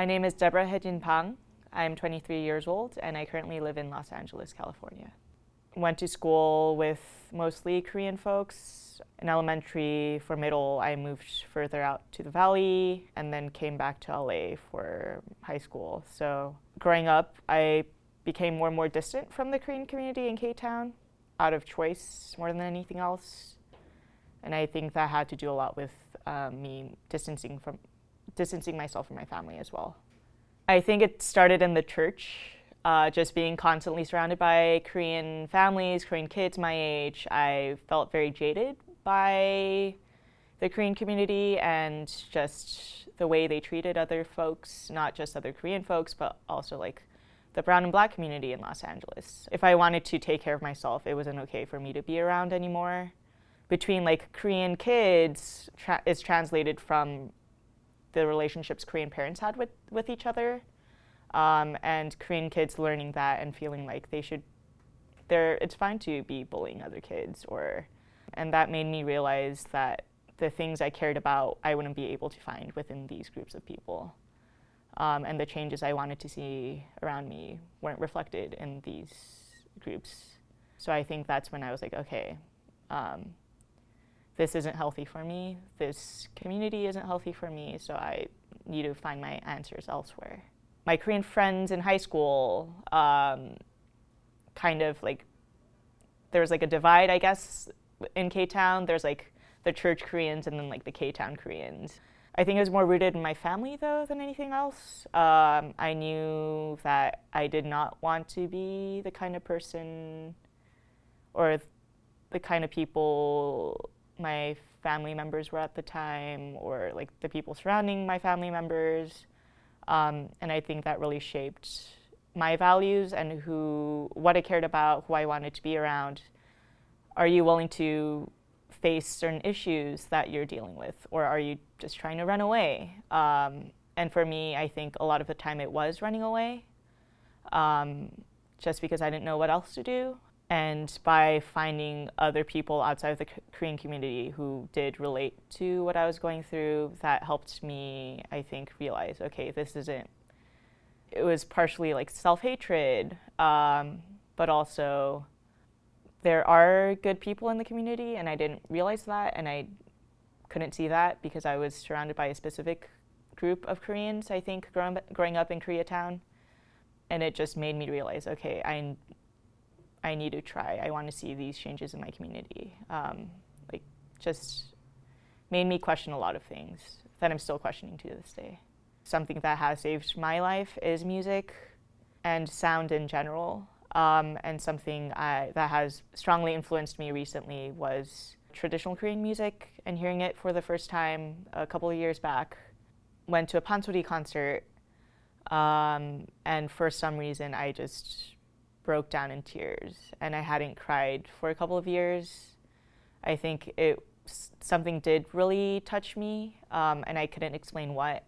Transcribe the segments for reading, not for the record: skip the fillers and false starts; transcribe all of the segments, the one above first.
My name is Deborah Hejin Pang. I'm 23 years old and I currently live in Los Angeles, California. Went to school with mostly Korean folks. In elementary, for middle, I moved further out to the valley and then came back to LA for high school. So growing up, I became more and more distant from the Korean community in K-Town out of choice more than anything else. And I think that had to do a lot with me distancing myself from my family as well. I think it started in the church, just being constantly surrounded by Korean families, Korean kids my age. I felt very jaded by the Korean community and just the way they treated other folks, not just other Korean folks, but also like the brown and black community in Los Angeles. If I wanted to take care of myself, it wasn't okay for me to be around anymore. Between like Korean kids is translated from the relationships Korean parents had with each other, and Korean kids learning that and feeling like it's fine to be bullying other kids, and that made me realize that the things I cared about I wouldn't be able to find within these groups of people, and the changes I wanted to see around me weren't reflected in these groups. So I think that's when I was like, okay, this isn't healthy for me, this community isn't healthy for me, so I need to find my answers elsewhere. My Korean friends in high school, kind of like, there was like a divide, I guess, in K-Town. There's like the church Koreans and then like the K-Town Koreans. I think it was more rooted in my family though than anything else. I knew that I did not want to be the kind of person or the kind of people my family members were at the time, or like the people surrounding my family members. And I think that really shaped my values and what I cared about, who I wanted to be around. Are you willing to face certain issues that you're dealing with, or are you just trying to run away? And for me, I think a lot of the time it was running away, just because I didn't know what else to do. And by finding other people outside of the Korean community who did relate to what I was going through, that helped me, I think, realize, okay, it was partially like self-hatred, but also there are good people in the community, and I didn't realize that, and I couldn't see that because I was surrounded by a specific group of Koreans, I think, growing up in Koreatown. And it just made me realize, okay, I need to try. I want to see these changes in my community. Just made me question a lot of things that I'm still questioning to this day. Something that has saved my life is music and sound in general. And something that has strongly influenced me recently was traditional Korean music, and hearing it for the first time a couple of years back. Went to a Pansori concert, and for some reason I just broke down in tears, and I hadn't cried for a couple of years. I think something did really touch me, and I couldn't explain what.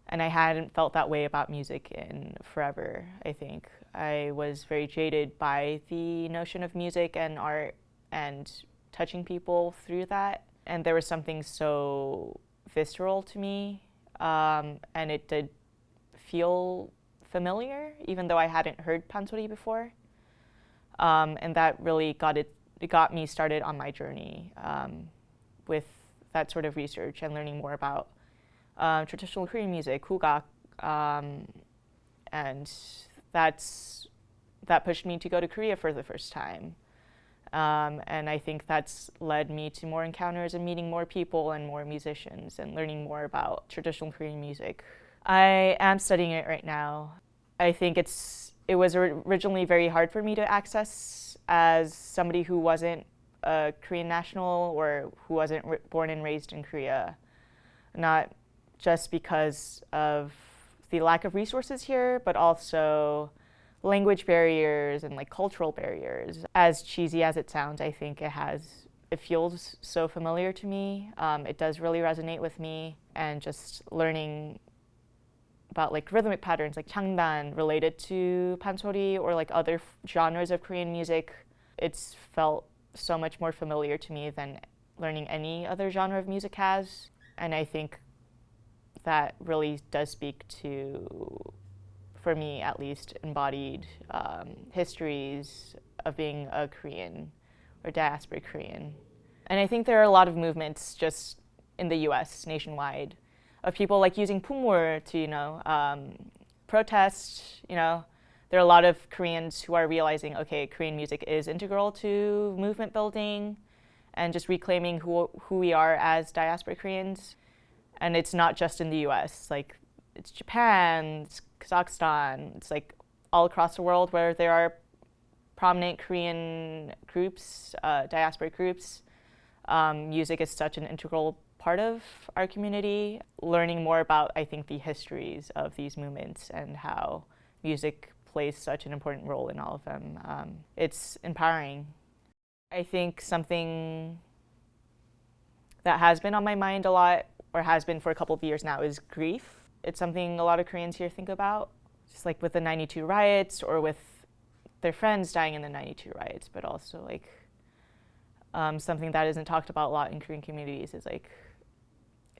And I hadn't felt that way about music in forever, I think. I was very jaded by the notion of music and art and touching people through that. And there was something so visceral to me, and it did feel familiar, even though I hadn't heard Pansori before. And that really got me started on my journey with that sort of research and learning more about traditional Korean music, hugak, and that pushed me to go to Korea for the first time. And I think that's led me to more encounters and meeting more people and more musicians and learning more about traditional Korean music. I am studying it right now. I think it was originally very hard for me to access as somebody who wasn't a Korean national or who wasn't born and raised in Korea. Not just because of the lack of resources here, but also language barriers and like cultural barriers. As cheesy as it sounds, I think it feels so familiar to me. It does really resonate with me, and just learning about like rhythmic patterns like changdan related to pansori or like other genres of Korean music, it's felt so much more familiar to me than learning any other genre of music has. And I think that really does speak to, for me at least, embodied histories of being a Korean or diasporic Korean. And I think there are a lot of movements just in the US nationwide of people like using Pumur to, protest, There are a lot of Koreans who are realizing, okay, Korean music is integral to movement building and just reclaiming who we are as diasporic Koreans. And it's not just in the US, like it's Japan, it's Kazakhstan, it's like all across the world where there are prominent Korean groups, diasporic groups. Music is such an integral part of our community. Learning more about, I think, the histories of these movements and how music plays such an important role in all of them. It's empowering. I think something that has been on my mind a lot, or has been for a couple of years now, is grief. It's something a lot of Koreans here think about, just like with the 92 riots or with their friends dying in the 92 riots, but also like something that isn't talked about a lot in Korean communities is like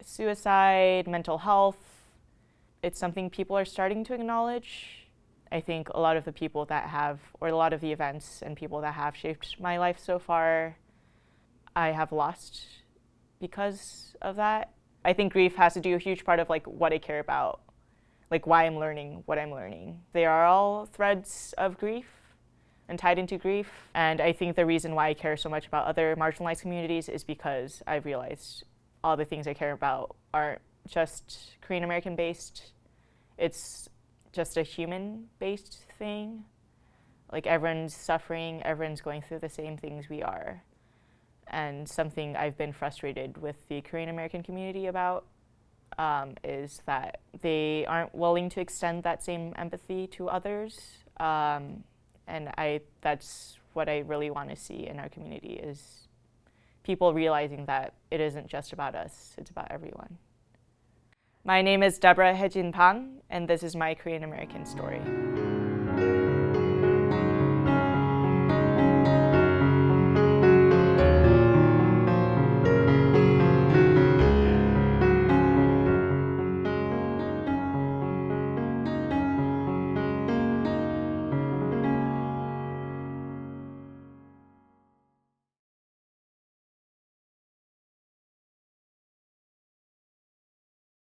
suicide, mental health. It's something people are starting to acknowledge. I think a lot of the people that have, or a lot of the events and people that have shaped my life so far, I have lost because of that. I think grief has to do a huge part of like what I care about, like why I'm learning what I'm learning. They are all threads of grief and tied into grief. And I think the reason why I care so much about other marginalized communities is because I've realized all the things I care about aren't just Korean American based. It's just a human based thing. Like everyone's suffering, everyone's going through the same things we are. And something I've been frustrated with the Korean American community about is that they aren't willing to extend that same empathy to others. And that's what I really want to see in our community, is people realizing that it isn't just about us, it's about everyone. My name is Deborah Hejin Pang, and this is my Korean American story.